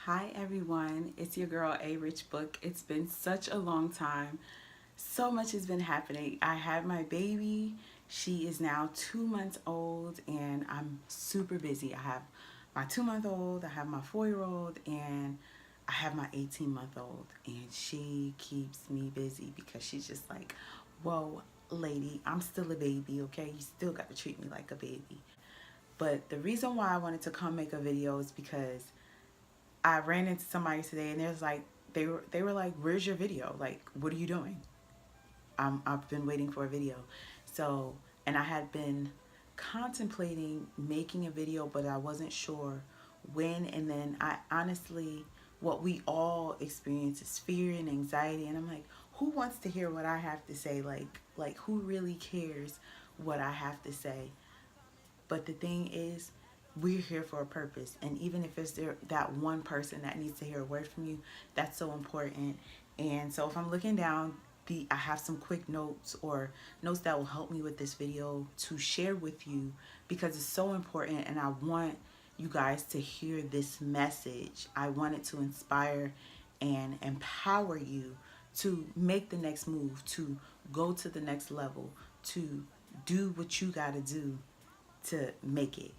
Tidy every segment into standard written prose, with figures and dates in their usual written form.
Hi everyone, it's your girl A Rich Book. It's been such a long time. So much has been happening. I had my baby. She is now 2 months old and I'm super busy. I have my 2 month old, I have my 4 year old, and I have my 18 month old. And she keeps me busy because she's just like, whoa, lady, I'm still a baby, okay? You still got to treat me like a baby. But the reason why I wanted to come make a video is because I ran into somebody today and there's like they were like, "Where's your video? Like, what are you doing?" I've been waiting for a video. So, and I had been contemplating making a video, but I wasn't sure when. And then I honestly, what we all experience is fear and anxiety. And I'm like, who wants to hear what I have to say? Like who really cares what I have to say? But the thing is, we're here for a purpose. And even if it's there that one person that needs to hear a word from you, that's so important. And so if I'm looking down, I have some quick notes or notes that will help me with this video to share with you because it's so important and I want you guys to hear this message. I want it to inspire and empower you to make the next move, to go to the next level, to do what you got to do to make it.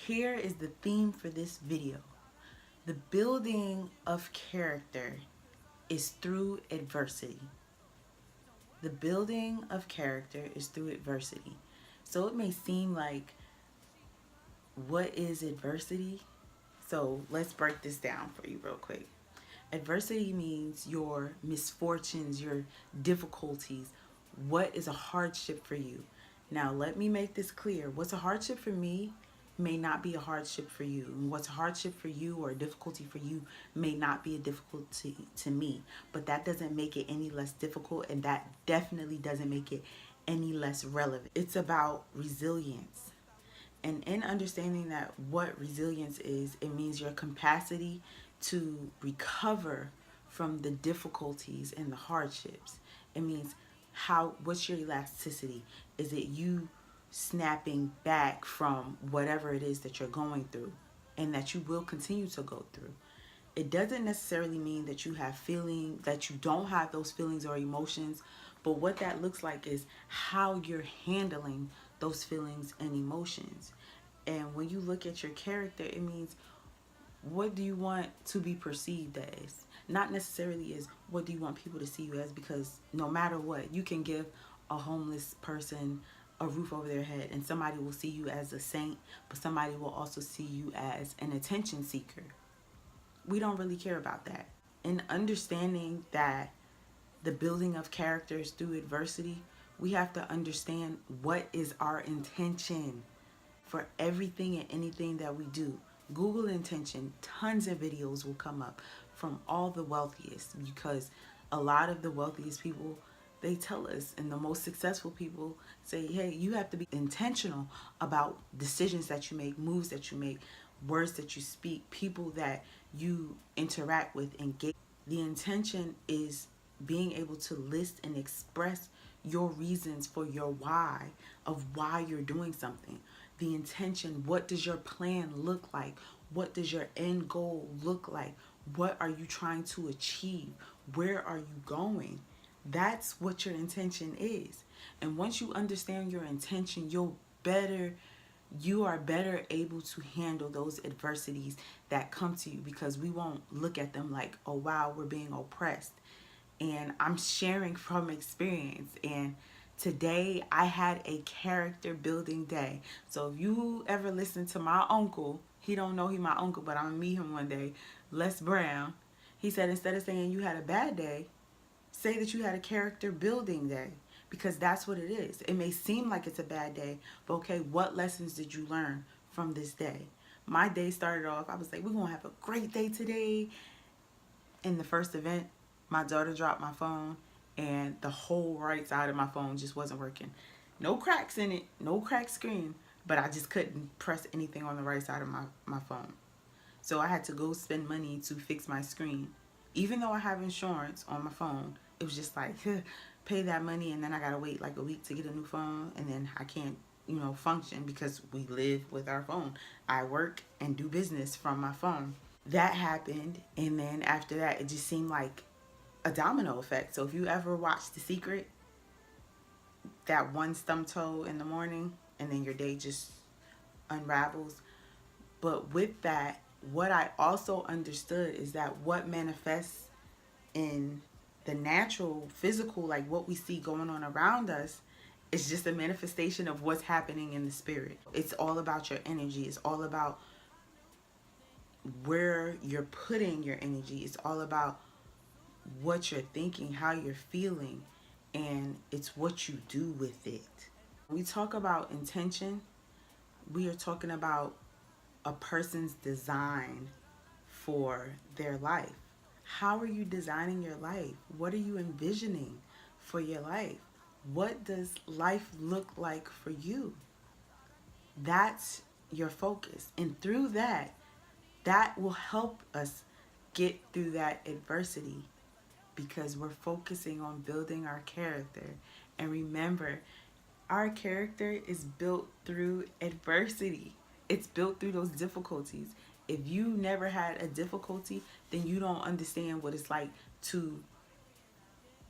Here is the theme for this video. The building of character is through adversity. The building of character is through adversity. So it may seem like, what is adversity? So let's break this down for you real quick. Adversity means your misfortunes, your difficulties. What is a hardship for you? Now, let me make this clear. What's a hardship for me may not be a hardship for you. And what's a hardship for you or a difficulty for you may not be a difficulty to me. But that doesn't make it any less difficult, and that definitely doesn't make it any less relevant. It's about resilience. And in understanding that what resilience is, it means your capacity to recover from the difficulties and the hardships. It means what's your elasticity? Is it you snapping back from whatever it is that you're going through and that you will continue to go through? It doesn't necessarily mean that that you don't have those feelings or emotions, but what that looks like is how you're handling those feelings and emotions. And when you look at your character, it means, what do you want to be perceived as? Not necessarily as what do you want people to see you as, because no matter what, you can give a homeless person a roof over their head and somebody will see you as a saint, but somebody will also see you as an attention seeker. We don't really care about that. In understanding that the building of characters through adversity, we have to understand what is our intention for everything and anything that we do. Google intention, tons of videos will come up from all the wealthiest, because a lot of the wealthiest people, they tell us, and the most successful people say, hey, you have to be intentional about decisions that you make, moves that you make, words that you speak, people that you interact with, engage. The intention is being able to list and express your reasons for your why, of why you're doing something. The intention, what does your plan look like? What does your end goal look like? What are you trying to achieve? Where are you going? That's what your intention is. And once you understand your intention, you are better able to handle those adversities that come to you, because we won't look at them like, oh wow, we're being oppressed. And I'm sharing from experience. And today I had a character building day. So if you ever listen to my uncle, he don't know he my uncle, but I'm gonna meet him one day, Les Brown. He said, instead of saying you had a bad day, say that you had a character building day, because that's what it is. It may seem like it's a bad day, but okay, what lessons did you learn from this day? My day started off, I was like, we're gonna have a great day today. In the first event, my daughter dropped my phone and the whole right side of my phone just wasn't working. No cracks in it, no cracked screen, but I just couldn't press anything on the right side of my phone. So I had to go spend money to fix my screen. Even though I have insurance on my phone, it was just like, pay that money and then I gotta wait like a week to get a new phone, and then I can't, function because we live with our phone. I work and do business from my phone. that happened, and then after that, it just seemed like a domino effect. So if you ever watch The Secret, that one stump toe in the morning, and then your day just unravels. But with that, what I also understood is that what manifests in the natural, physical, like what we see going on around us, is just a manifestation of what's happening in the spirit. It's all about your energy. It's all about where you're putting your energy. It's all about what you're thinking, how you're feeling, and it's what you do with it. When we talk about intention, we are talking about a person's design for their life. How are you designing your life? What are you envisioning for your life? What does life look like for you? That's your focus. And through that, that will help us get through that adversity, because we're focusing on building our character. And remember, our character is built through adversity. It's built through those difficulties. If you never had a difficulty, then you don't understand what it's like to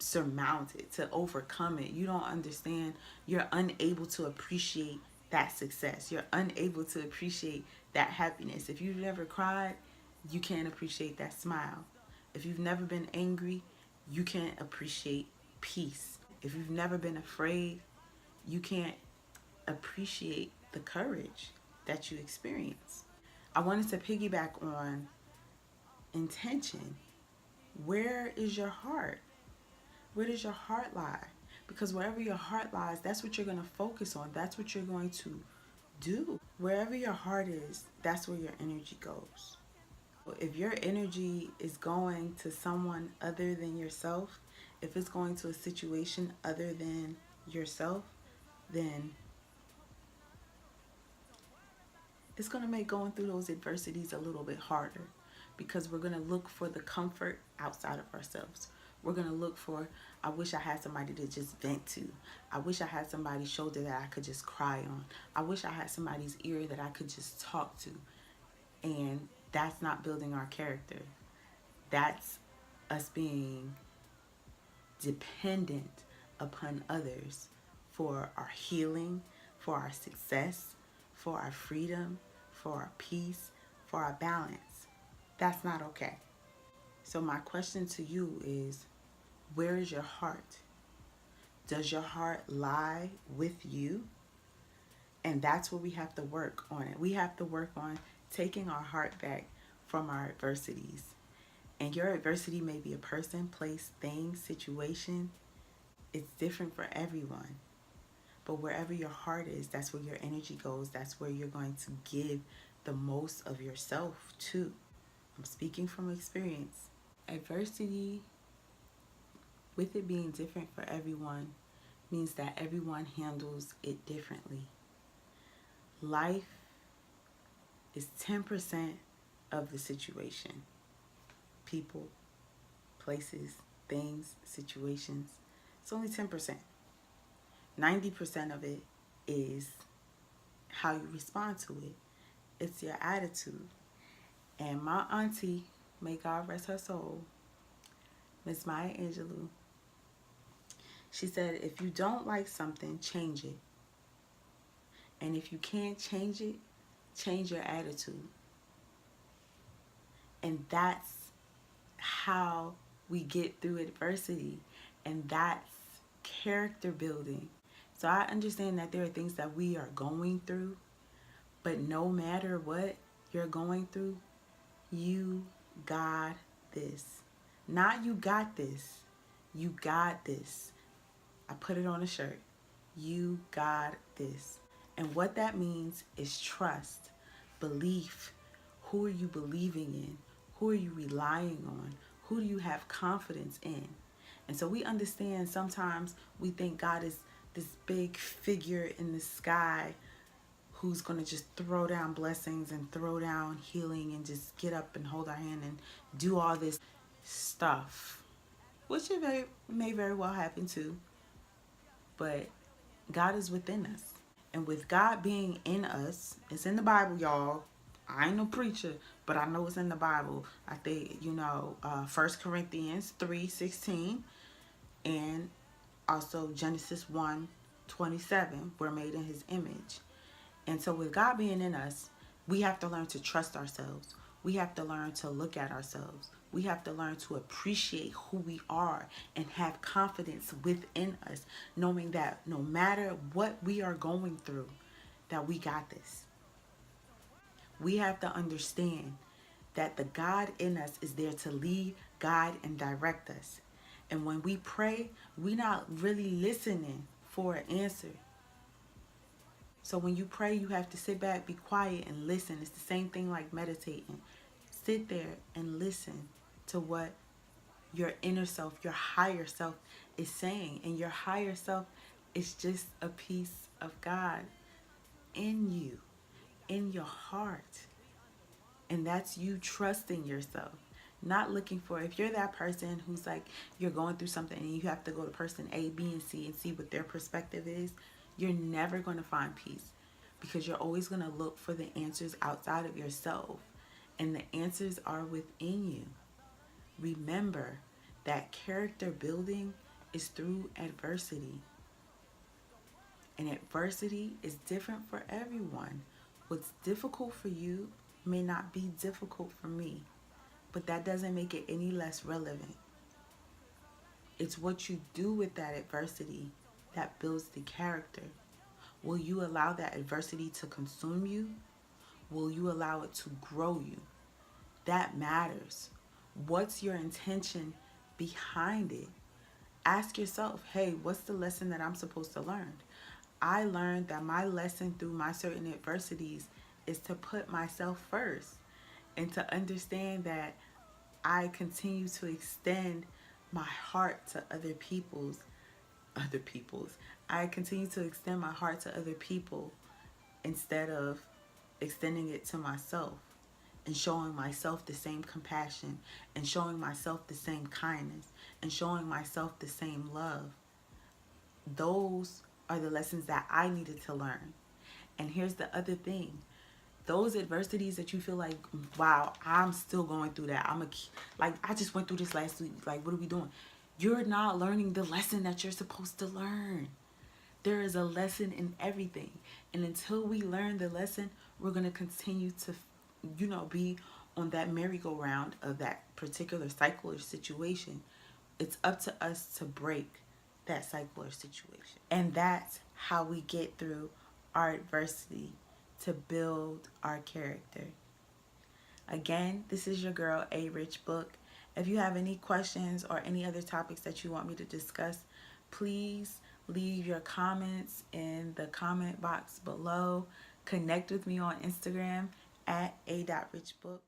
surmount it, to overcome it. You don't understand. You're unable to appreciate that success. You're unable to appreciate that happiness. If you've never cried, you can't appreciate that smile. If you've never been angry, you can't appreciate peace. If you've never been afraid, you can't appreciate the courage that you experience. I wanted to piggyback on intention. Where is your heart? Where does your heart lie? Because wherever your heart lies, that's what you're going to focus on. That's what you're going to do. Wherever your heart is, that's where your energy goes. If your energy is going to someone other than yourself, if it's going to a situation other than yourself, then it's going to make going through those adversities a little bit harder, because we're going to look for the comfort outside of ourselves. We're going to look for, I wish I had somebody to just vent to. I wish I had somebody's shoulder that I could just cry on. I wish I had somebody's ear that I could just talk to. And that's not building our character. That's us being dependent upon others for our healing, for our success, for our freedom, for our peace, for our balance. That's not okay. So my question to you is, where is your heart? Does your heart lie with you? And that's what we have to work on it. We have to work on taking our heart back from our adversities. And your adversity may be a person, place, thing, situation. It's different for everyone. But wherever your heart is, that's where your energy goes. That's where you're going to give the most of yourself to. I'm speaking from experience. Adversity, with it being different for everyone, means that everyone handles it differently. Life is 10% of the situation. People, places, things, situations. It's only 10%. 90% of it is how you respond to it. It's your attitude. And my auntie, may God rest her soul, Miss Maya Angelou, she said, if you don't like something, change it. And if you can't change it, change your attitude. And that's how we get through adversity. And that's character building. So I understand that there are things that we are going through, but no matter what you're going through, you got this. Not you got this. You got this. I put it on a shirt. You got this. And what that means is trust, belief. Who are you believing in? Who are you relying on? Who do you have confidence in? And so we understand sometimes we think God is this big figure in the sky who's going to just throw down blessings and throw down healing and just get up and hold our hand and do all this stuff, which it may very well happen too. But God is within us. And with God being in us, it's in the Bible, y'all. I ain't no preacher, but I know it's in the Bible. I think, 1 Corinthians 3:16, and also Genesis 1:27. We're made in his image. And so with God being in us, we have to learn to trust ourselves. We have to learn to look at ourselves. We have to learn to appreciate who we are and have confidence within us, knowing that no matter what we are going through, that we got this. We have to understand that the God in us is there to lead, guide, and direct us. And when we pray, we're not really listening for an answer. So when you pray, you have to sit back, be quiet, and listen. It's the same thing like meditating. Sit there and listen to what your inner self, your higher self is saying. And your higher self is just a piece of God in you, in your heart. And that's you trusting yourself. Not looking for, if you're that person who's like, you're going through something and you have to go to person A, B, and C and see what their perspective is, you're never going to find peace, because you're always going to look for the answers outside of yourself. And the answers are within you. Remember that character building is through adversity. And adversity is different for everyone. What's difficult for you may not be difficult for me, but that doesn't make it any less relevant. It's what you do with that adversity that builds the character. Will you allow that adversity to consume you? Will you allow it to grow you? That matters. What's your intention behind it? Ask yourself, hey, what's the lesson that I'm supposed to learn? I learned that my lesson through my certain adversities is to put myself first, and to understand that I continue to extend my heart to other people's. I continue to extend my heart to other people instead of extending it to myself, and showing myself the same compassion, and showing myself the same kindness, and showing myself the same love. Those are the lessons that I needed to learn. And here's the other thing. Those adversities that you feel like, wow, I'm still going through that. Like, I just went through this last week. Like, what are we doing? You're not learning the lesson that you're supposed to learn. There is a lesson in everything. And until we learn the lesson, we're going to continue to, be on that merry-go-round of that particular cycle or situation. It's up to us to break that cycle or situation. And that's how we get through our adversity, to build our character. Again, this is your girl, A Rich Book. If you have any questions or any other topics that you want me to discuss, please leave your comments in the comment box below. Connect with me on Instagram at a.richbook.